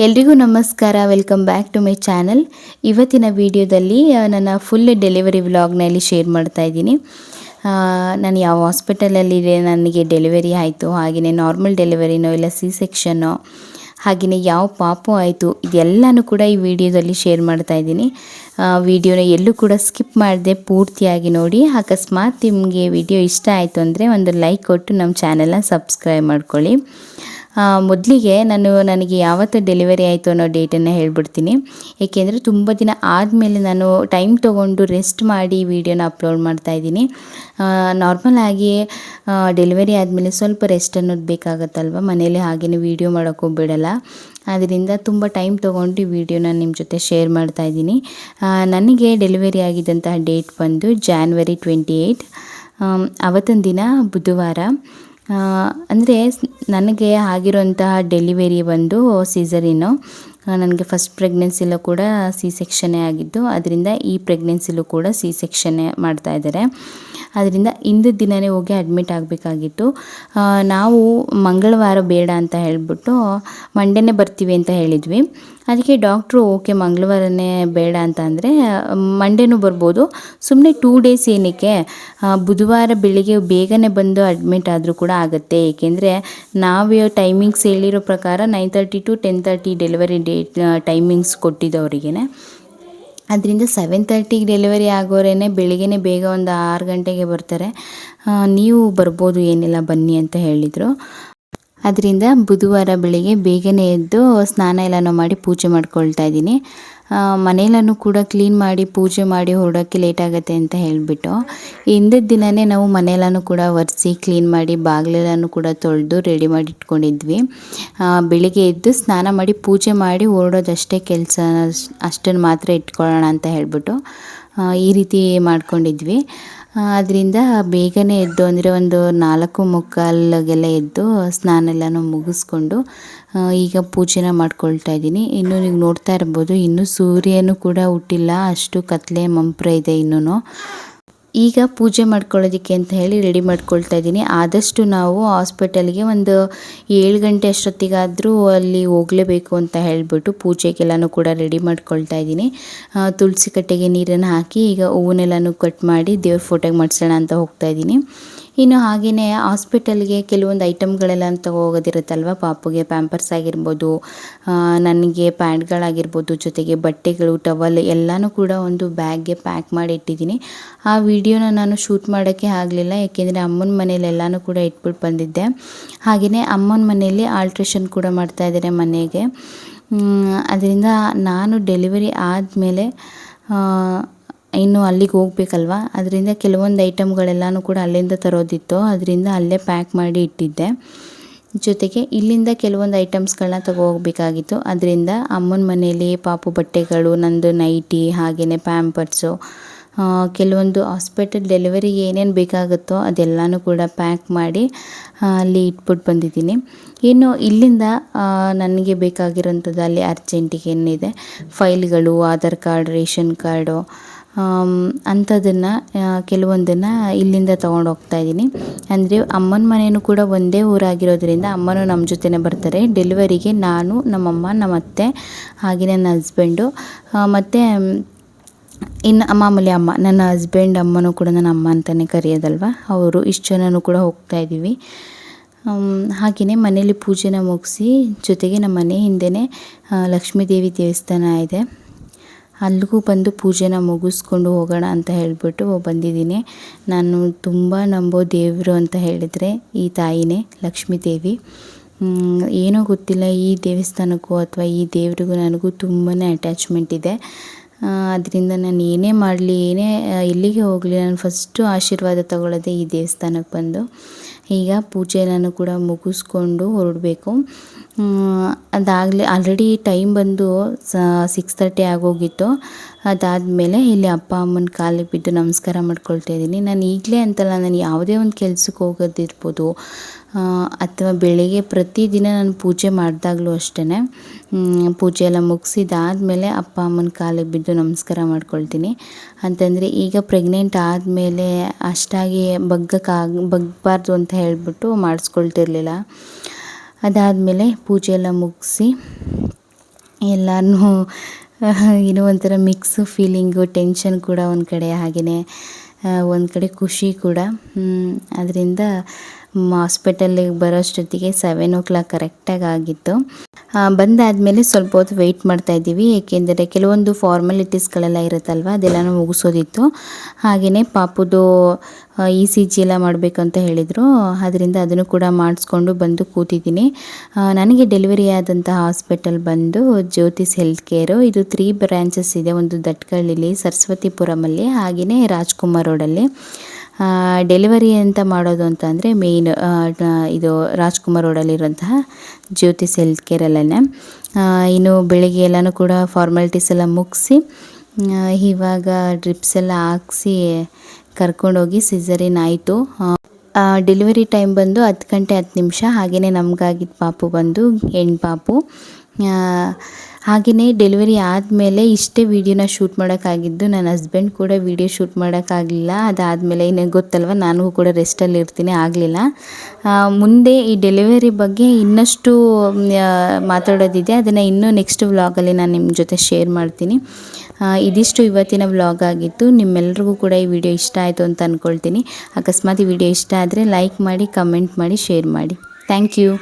ಎಲ್ರಿಗೂ ನಮಸ್ಕಾರ. Welcome back to my channel. ಇವತ್ತಿನ ವಿಡಿಯೋದಲ್ಲಿ ನನ್ನ ಫುಲ್ ಡೆಲಿವರಿ ವ್ಲಾಗ್ನಲ್ಲಿ ಶೇರ್ ಮಾಡ್ತಾ ಇದ್ದೀನಿ. ನಾನು ಯಾವ ಹಾಸ್ಪಿಟಲಲ್ಲಿ ನನಗೆ ಡೆಲಿವರಿ ಆಯಿತು, ಹಾಗೆಯೇ ನಾರ್ಮಲ್ ಡೆಲಿವರಿನೋ ಇಲ್ಲ ಸಿ ಸೆಕ್ಷನ್ನೋ, ಹಾಗೆಯೇ ಯಾವ ಪಾಪು ಆಯಿತು, ಇದೆಲ್ಲನೂ ಕೂಡ ಈ ವಿಡಿಯೋದಲ್ಲಿ ಶೇರ್ ಮಾಡ್ತಾ ಇದ್ದೀನಿ. ವಿಡಿಯೋನ ಎಲ್ಲೂ ಕೂಡ ಸ್ಕಿಪ್ ಮಾಡದೆ ಪೂರ್ತಿಯಾಗಿ ನೋಡಿ. ಅಕಸ್ಮಾತ್ ನಿಮಗೆ ವಿಡಿಯೋ ಇಷ್ಟ ಆಯಿತು ಅಂದರೆ ಒಂದು ಲೈಕ್ ಕೊಟ್ಟು ನಮ್ಮ ಚಾನಲ್ನ ಸಬ್ಸ್ಕ್ರೈಬ್ ಮಾಡ್ಕೊಳ್ಳಿ. ಮೊದಲಿಗೆ ನನಗೆ ಯಾವತ್ತು ಡೆಲಿವರಿ ಆಯಿತು ಅನ್ನೋ ಡೇಟನ್ನು ಹೇಳ್ಬಿಡ್ತೀನಿ. ಏಕೆಂದರೆ ತುಂಬ ದಿನ ಆದಮೇಲೆ ನಾನು ಟೈಮ್ ತೊಗೊಂಡು ರೆಸ್ಟ್ ಮಾಡಿ ವಿಡಿಯೋನ ಅಪ್ಲೋಡ್ ಮಾಡ್ತಾಯಿದ್ದೀನಿ. ನಾರ್ಮಲ್ ಆಗಿ ಡೆಲಿವರಿ ಆದಮೇಲೆ ಸ್ವಲ್ಪ ರೆಸ್ಟ್ ಅನ್ನೋದು ಬೇಕಾಗತ್ತಲ್ವ, ಮನೇಲಿ ಹಾಗೆಯೇ ವೀಡಿಯೋ ಮಾಡೋಕ್ಕೂ ಬಿಡಲ್ಲ. ಅದರಿಂದ ತುಂಬ ಟೈಮ್ ತೊಗೊಂಡು ಈ ವಿಡಿಯೋನ ನಿಮ್ಮ ಜೊತೆ ಶೇರ್ ಮಾಡ್ತಾಯಿದ್ದೀನಿ. ನನಗೆ ಡೆಲಿವರಿ ಆಗಿದ್ದಂತಹ ಡೇಟ್ ಬಂದು January 28. ಅವತ್ತಿನ ದಿನ ಬುಧವಾರ. ಅಂದರೆ ನನಗೆ ಆಗಿರುವಂತಹ ಡೆಲಿವರಿ ಬಂದು ಸಿಸರಿನು. ನನಗೆ ಫಸ್ಟ್ ಪ್ರೆಗ್ನೆನ್ಸಿಲೂ ಕೂಡ ಸಿ ಸೆಕ್ಷನ್ನೇ ಆಗಿದ್ದು, ಅದರಿಂದ ಈ ಪ್ರೆಗ್ನೆನ್ಸಿಲೂ ಕೂಡ ಸಿ ಸೆಕ್ಷನ್ನೇ ಮಾಡ್ತಾಯಿದ್ದಾರೆ. ಅದರಿಂದ ಇಂದು ದಿನವೇ ಹೋಗಿ ಅಡ್ಮಿಟ್ ಆಗಬೇಕಾಗಿತ್ತು. ನಾವು ಮಂಗಳವಾರ ಬೇಡ ಅಂತ ಹೇಳಿಬಿಟ್ಟು ಮಂಡೇನೇ ಬರ್ತೀವಿ ಅಂತ ಹೇಳಿದ್ವಿ. ಅದಕ್ಕೆ ಡಾಕ್ಟ್ರು ಓಕೆ ಮಂಗಳವಾರನೇ ಬೇಡ ಅಂತ ಅಂದರೆ ಮಂಡೇನೂ ಬರ್ಬೋದು, ಸುಮ್ಮನೆ 2 ಡೇಸ್ ಏನಕ್ಕೆ, ಬುಧವಾರ ಬೆಳಿಗ್ಗೆ ಬೇಗನೆ ಬಂದು ಅಡ್ಮಿಟ್ ಆದರೂ ಕೂಡ ಆಗುತ್ತೆ. ಏಕೆಂದರೆ ನಾವು ಟೈಮಿಂಗ್ಸ್ ಹೇಳಿರೋ ಪ್ರಕಾರ 9:30 to 10:30 ಡೆಲಿವರಿ ಡೇಟ್ ಟೈಮಿಂಗ್ಸ್ ಕೊಟ್ಟಿದ್ದವರಿಗೇ. ಅದರಿಂದ 7:30ಗೆ ಡೆಲಿವರಿ ಆಗೋರೇ ಬೆಳಿಗ್ಗೆ ಬೇಗ ಒಂದು 6 ಗಂಟೆಗೆ ಬರ್ತಾರೆ. ನೀವು ಬರ್ಬೋದು, ಏನಿಲ್ಲ ಬನ್ನಿ ಅಂತ ಹೇಳಿದರು. ಅದರಿಂದ ಬುಧವಾರ ಬೆಳಿಗ್ಗೆ ಬೇಗನೆ ಎದ್ದು ಸ್ನಾನ ಎಲ್ಲನೂ ಮಾಡಿ ಪೂಜೆ ಮಾಡ್ಕೊಳ್ತಾ ಇದ್ದೀನಿ. ಮನೆಯಲ್ಲೂ ಕೂಡ ಕ್ಲೀನ್ ಮಾಡಿ ಪೂಜೆ ಮಾಡಿ ಹೊರಡೋಕ್ಕೆ ಲೇಟ್ ಆಗುತ್ತೆ ಅಂತ ಹೇಳಿಬಿಟ್ಟು ಹಿಂದಿನ ದಿನವೇ ನಾವು ಮನೆಯಲ್ಲೂ ಕೂಡ ಒರೆಸಿ ಕ್ಲೀನ್ ಮಾಡಿ ಬಾಗಿಲೆಲ್ಲನೂ ಕೂಡ ತೊಳೆದು ರೆಡಿ ಮಾಡಿ ಇಟ್ಕೊಂಡಿದ್ವಿ. ಬೆಳಿಗ್ಗೆ ಎದ್ದು ಸ್ನಾನ ಮಾಡಿ ಪೂಜೆ ಮಾಡಿ ಹೊರಡೋದಷ್ಟೇ ಕೆಲಸ, ಅಷ್ಟನ್ನು ಮಾತ್ರ ಇಟ್ಕೊಳ್ಳೋಣ ಅಂತ ಹೇಳಿಬಿಟ್ಟು ಈ ರೀತಿ ಮಾಡ್ಕೊಂಡಿದ್ವಿ. ಅದರಿಂದ ಬೇಗನೆ ಎದ್ದು ಅಂದರೆ ಒಂದು 4:45 ಎದ್ದು ಸ್ನಾನ ಎಲ್ಲನೂ ಮುಗಿಸ್ಕೊಂಡು ಈಗ ಪೂಜೆನ ಮಾಡ್ಕೊಳ್ತಾ ಇದ್ದೀನಿ. ಇನ್ನು ನೀವು ನೋಡ್ತಾ ಇರ್ಬೋದು, ಇನ್ನೂ ಸೂರ್ಯನೂ ಕೂಡ ಹುಟ್ಟಿಲ್ಲ, ಅಷ್ಟು ಕತ್ಲೆ ಮಂಪ್ರ ಇದೆ ಇನ್ನೂ. ಈಗ ಪೂಜೆ ಮಾಡ್ಕೊಳ್ಳೋದಕ್ಕೆ ಅಂತ ಹೇಳಿ ರೆಡಿ ಮಾಡ್ಕೊಳ್ತಾ ಇದ್ದೀನಿ. ಆದಷ್ಟು ನಾವು ಹಾಸ್ಪಿಟಲ್ಗೆ ಒಂದು 7 ಗಂಟೆ ಅಷ್ಟೊತ್ತಿಗಾದರೂ ಅಲ್ಲಿ ಹೋಗಲೇಬೇಕು ಅಂತ ಹೇಳಿಬಿಟ್ಟು ಪೂಜೆಗೆಲ್ಲನೂ ಕೂಡ ರೆಡಿ ಮಾಡ್ಕೊಳ್ತಾ ಇದ್ದೀನಿ. ತುಳಸಿ ಕಟ್ಟೆಗೆ ನೀರನ್ನು ಹಾಕಿ ಈಗ ಹೂವನ್ನೆಲ್ಲನೂ ಕಟ್ ಮಾಡಿ ದೇವ್ರ ಫೋಟೋಗೆ ಮಾಡಿಸೋಣ ಅಂತ ಹೋಗ್ತಾ ಇದ್ದೀನಿ. ಇನ್ನು ಹಾಗೆಯೇ ಹಾಸ್ಪಿಟಲ್ಗೆ ಕೆಲವೊಂದು ಐಟಮ್ಗಳೆಲ್ಲ ತಗೋಗೋದಿರುತ್ತಲ್ವ, ಪಾಪುಗೆ ಪ್ಯಾಂಪರ್ಸ್ ಆಗಿರ್ಬೋದು, ನನಗೆ ಪ್ಯಾಡ್ಗಳಾಗಿರ್ಬೋದು, ಜೊತೆಗೆ ಬಟ್ಟೆಗಳು, ಟವಲ್ ಎಲ್ಲನೂ ಕೂಡ ಒಂದು ಬ್ಯಾಗ್ಗೆ ಪ್ಯಾಕ್ ಮಾಡಿ ಇಟ್ಟಿದ್ದೀನಿ. ಆ ವಿಡಿಯೋನ ನಾನು ಶೂಟ್ ಮಾಡೋಕ್ಕೆ ಆಗಲಿಲ್ಲ, ಏಕೆಂದರೆ ಅಮ್ಮನ ಮನೇಲಿ ಎಲ್ಲನೂ ಕೂಡ ಇಟ್ಬಿಟ್ಟು ಬಂದಿದ್ದೆ. ಹಾಗೆಯೇ ಅಮ್ಮನ ಮನೆಯಲ್ಲಿ ಆಲ್ಟ್ರೇಷನ್ ಕೂಡ ಮಾಡ್ತಾಯಿದ್ದಾರೆ ಮನೆಗೆ. ಅದರಿಂದ ನಾನು ಡೆಲಿವರಿ ಆದಮೇಲೆ ಇನ್ನು ಅಲ್ಲಿಗೆ ಹೋಗ್ಬೇಕಲ್ವ, ಅದರಿಂದ ಕೆಲವೊಂದು ಐಟಮ್ಗಳೆಲ್ಲನೂ ಕೂಡ ಅಲ್ಲಿಂದ ತರೋದಿತ್ತು, ಅದರಿಂದ ಅಲ್ಲೇ ಪ್ಯಾಕ್ ಮಾಡಿ ಇಟ್ಟಿದ್ದೆ. ಜೊತೆಗೆ ಇಲ್ಲಿಂದ ಕೆಲವೊಂದು ಐಟಮ್ಸ್ಗಳನ್ನ ಹೋಗಬೇಕಾಗಿತ್ತು. ಅದರಿಂದ ಅಮ್ಮನ ಮನೆಯಲ್ಲಿ ಪಾಪು ಬಟ್ಟೆಗಳು, ನಂದು ನೈಟಿ, ಹಾಗೆಯೇ ಪ್ಯಾಂಪರ್ಸು, ಕೆಲವೊಂದು ಹಾಸ್ಪಿಟಲ್ ಡೆಲಿವರಿಗೆ ಏನೇನು ಬೇಕಾಗುತ್ತೋ ಅದೆಲ್ಲನೂ ಕೂಡ ಪ್ಯಾಕ್ ಮಾಡಿ ಅಲ್ಲಿ ಇಟ್ಬಿಟ್ಟು ಬಂದಿದ್ದೀನಿ. ಇನ್ನು ಇಲ್ಲಿಂದ ನನಗೆ ಬೇಕಾಗಿರೋಂಥದ್ದು ಅಲ್ಲಿ ಅರ್ಜೆಂಟಿಗೆ ಏನಿದೆ ಫೈಲ್ಗಳು, ಆಧಾರ್ ಕಾರ್ಡ್, ರೇಷನ್ ಕಾರ್ಡು ಅಂಥದ್ದನ್ನು ಕೆಲವೊಂದನ್ನು ಇಲ್ಲಿಂದ ತೊಗೊಂಡು ಹೋಗ್ತಾ ಇದ್ದೀನಿ. ಅಂದರೆ ಅಮ್ಮನ ಮನೆಯೂ ಕೂಡ ಒಂದೇ ಊರಾಗಿರೋದ್ರಿಂದ ಅಮ್ಮನೂ ನಮ್ಮ ಜೊತೆನೇ ಬರ್ತಾರೆ. ಡೆಲಿವರಿಗೆ ನಾನು, ನಮ್ಮಮ್ಮ, ನಮ್ಮ ಅತ್ತೆ, ಹಾಗೆ ನನ್ನ ಹಸ್ಬೆಂಡು, ಮತ್ತು ಇನ್ನು ಮಾಮೂಲಿ ಅಮ್ಮ, ನನ್ನ ಹಸ್ಬೆಂಡ್ ಅಮ್ಮನೂ ಕೂಡ ನನ್ನ ಅಮ್ಮ ಅಂತಲೇ ಕರೆಯೋದಲ್ವ, ಅವರು ಇಷ್ಟು ಜನನೂ ಕೂಡ ಹೋಗ್ತಾ ಇದ್ದೀವಿ. ಹಾಗೆಯೇ ಮನೇಲಿ ಪೂಜೆನ ಮುಗಿಸಿ, ಜೊತೆಗೆ ನಮ್ಮ ಮನೆ ಹಿಂದೆಯೇ ಲಕ್ಷ್ಮೀದೇವಿ ದೇವಸ್ಥಾನ ಇದೆ, ಅಲ್ಲಿಗೂ ಬಂದು ಪೂಜೆನ ಮುಗಿಸ್ಕೊಂಡು ಹೋಗೋಣ ಅಂತ ಹೇಳಿಬಿಟ್ಟು ಬಂದಿದ್ದೀನಿ. ನಾನು ತುಂಬ ನಂಬೋ ದೇವರು ಅಂತ ಹೇಳಿದರೆ ಈ ತಾಯಿನೇ, ಲಕ್ಷ್ಮೀ ದೇವಿ. ಏನೋ ಗೊತ್ತಿಲ್ಲ, ಈ ದೇವಸ್ಥಾನಕ್ಕೂ ಅಥವಾ ಈ ದೇವರಿಗೂ ನನಗೂ ತುಂಬಾ ಅಟ್ಯಾಚ್ಮೆಂಟ್ ಇದೆ. ಅದರಿಂದ ನಾನು ಏನೇ ಮಾಡಲಿ, ಎಲ್ಲಿಗೆ ಹೋಗಲಿ, ನಾನು ಫಸ್ಟು ಆಶೀರ್ವಾದ ತಗೊಳ್ಳೋದೇ ಈ ದೇವಸ್ಥಾನಕ್ಕೆ ಬಂದು. ಈಗ ಪೂಜೆನೂ ಕೂಡ ಮುಗಿಸ್ಕೊಂಡು ಹೊರಡಬೇಕು. ಅದಾಗಲೇ ಆಲ್ರೆಡಿ ಟೈಮ್ ಬಂದು 6:30 ಆಗೋಗಿತ್ತು. ಅದಾದಮೇಲೆ ಇಲ್ಲಿ ಅಪ್ಪ ಅಮ್ಮನ ಕಾಲಿಗೆ ಬಿದ್ದು ನಮಸ್ಕಾರ ಮಾಡ್ಕೊಳ್ತಾ ಇದ್ದೀನಿ. ನಾನು ಈಗಲೇ ಅಂತಲ್ಲ, ನಾನು ಯಾವುದೇ ಒಂದು ಕೆಲಸಕ್ಕೆ ಹೋಗೋದಿರ್ಬೋದು ಅಥವಾ ಬೆಳಿಗ್ಗೆ ಪ್ರತಿದಿನ ನಾನು ಪೂಜೆ ಮಾಡಿದಾಗಲೂ ಅಷ್ಟೇ, ಪೂಜೆ ಎಲ್ಲ ಮುಗಿಸಿದಾದ್ಮೇಲೆ ಅಪ್ಪ ಅಮ್ಮನ ಕಾಲಿಗೆ ಬಿದ್ದು ನಮಸ್ಕಾರ ಮಾಡ್ಕೊಳ್ತೀನಿ. ಅಂತಂದರೆ ಈಗ ಪ್ರೆಗ್ನೆಂಟ್ ಆದಮೇಲೆ ಅಷ್ಟಾಗಿ ಬಗ್ಗಬಾರ್ದು ಅಂತ ಹೇಳಿಬಿಟ್ಟು ಮಾಡಿಸ್ಕೊಳ್ತಿರ್ಲಿಲ್ಲ. ಅದಾದಮೇಲೆ ಪೂಜೆ ಎಲ್ಲ ಮುಗಿಸಿ ಎಲ್ಲನೂ ಏನೋ ಒಂಥರ ಮಿಕ್ಸ್ ಫೀಲಿಂಗು, ಟೆನ್ಷನ್ ಕೂಡ ಒಂದು ಕಡೆ, ಹಾಗೆಯೇ ಒಂದು ಕಡೆ ಖುಷಿ ಕೂಡ. ಅದರಿಂದ ಹಾಸ್ಪಿಟಲ್ಲಿಗೆ ಬರೋಷ್ಟೊತ್ತಿಗೆ 7 o'clock ಕರೆಕ್ಟಾಗಿ ಆಗಿತ್ತು. ಬಂದಾದಮೇಲೆ ಸ್ವಲ್ಪ ಹೊತ್ತು ವೆಯ್ಟ್ ಮಾಡ್ತಾಯಿದ್ದೀವಿ, ಏಕೆಂದರೆ ಕೆಲವೊಂದು ಫಾರ್ಮಾಲಿಟೀಸ್ಗಳೆಲ್ಲ ಇರುತ್ತಲ್ವ, ಅದೆಲ್ಲನೂ ಮುಗಿಸೋದಿತ್ತು. ಹಾಗೆಯೇ ಪಾಪುದು ECG ಎಲ್ಲ ಮಾಡಬೇಕು ಅಂತ ಹೇಳಿದರು, ಅದರಿಂದ ಅದನ್ನು ಕೂಡ ಮಾಡಿಸ್ಕೊಂಡು ಬಂದು ಕೂತಿದ್ದೀನಿ. ನನಗೆ ಡೆಲಿವರಿ ಆದಂಥ ಹಾಸ್ಪಿಟಲ್ ಬಂದು ಜ್ಯೋತಿಸ್ ಹೆಲ್ತ್ ಕೇರು. ಇದು 3 ಬ್ರ್ಯಾಂಚಸ್ ಇದೆ, ಒಂದು ದಟ್ಕಳ್ಳಿಲಿ, ಸರಸ್ವತಿಪುರಮಲ್ಲಿ, ಹಾಗೆಯೇ ರಾಜ್ಕುಮಾರ್ ರೋಡಲ್ಲಿ. ಡೆಲಿವರಿ ಅಂತ ಮಾಡೋದು ಅಂತ ಅಂದರೆ ಮೇಯ್ನ್ ಇದು ರಾಜ್ಕುಮಾರ್ ರೋಡಲ್ಲಿರುವಂತಹ ಜ್ಯೋತಿಸ್ ಹೆಲ್ತ್ ಕೇರಲ್ಲೇ. ಇನ್ನು ಬೆಳಿಗ್ಗೆ ಎಲ್ಲನೂ ಕೂಡ ಫಾರ್ಮಾಲಿಟೀಸ್ ಎಲ್ಲ ಮುಗಿಸಿ ಇವಾಗ ಡ್ರಿಪ್ಸ್ ಎಲ್ಲ ಹಾಕ್ಸಿ ಕರ್ಕೊಂಡೋಗಿ ಸಿಸರಿನ್ ಆಯಿತು. ಡೆಲಿವರಿ ಟೈಮ್ ಬಂದು 10 ಗಂಟೆ 10 ನಿಮಿಷ. ಹಾಗೆಯೇ ನಮಗಾಗಿದ್ದ ಪಾಪು ಬಂದು ಹೆಣ್ಣು ಪಾಪು. ಹಾಗೆಯೇ ಡೆಲಿವರಿ ಆದಮೇಲೆ ಇಷ್ಟೇ ವೀಡಿಯೋನ ಶೂಟ್ ಮಾಡೋಕ್ಕಾಗಿದ್ದು. ನನ್ನ ಹಸ್ಬೆಂಡ್ ಕೂಡ ವೀಡಿಯೋ ಶೂಟ್ ಮಾಡೋಕ್ಕಾಗಲಿಲ್ಲ. ಅದಾದಮೇಲೆ ಇನ್ನೂ ಗೊತ್ತಲ್ವ, ನಾನು ಕೂಡ ರೆಸ್ಟಲ್ಲಿ ಇರ್ತೀನಿ, ಆಗಲಿಲ್ಲ. ಮುಂದೆ ಈ ಡೆಲಿವರಿ ಬಗ್ಗೆ ಇನ್ನಷ್ಟು ಮಾತಾಡೋದಿದೆ, ಅದನ್ನು ಇನ್ನೂ ನೆಕ್ಸ್ಟ್ ವ್ಲಾಗಲ್ಲಿ ನಾನು ನಿಮ್ಮ ಜೊತೆ ಶೇರ್ ಮಾಡ್ತೀನಿ. ಇದಿಷ್ಟು ಇವತ್ತಿನ ವ್ಲಾಗ್ ಆಗಿತ್ತು. ನಿಮ್ಮೆಲ್ರಿಗೂ ಕೂಡ ಈ ವಿಡಿಯೋ ಇಷ್ಟ ಆಯಿತು ಅಂತ ಅಂದ್ಕೊಳ್ತೀನಿ. ಅಕಸ್ಮಾತ್ ಈ ವಿಡಿಯೋ ಇಷ್ಟ ಆದರೆ ಲೈಕ್ ಮಾಡಿ, ಕಮೆಂಟ್ ಮಾಡಿ, ಶೇರ್ ಮಾಡಿ. Thank you.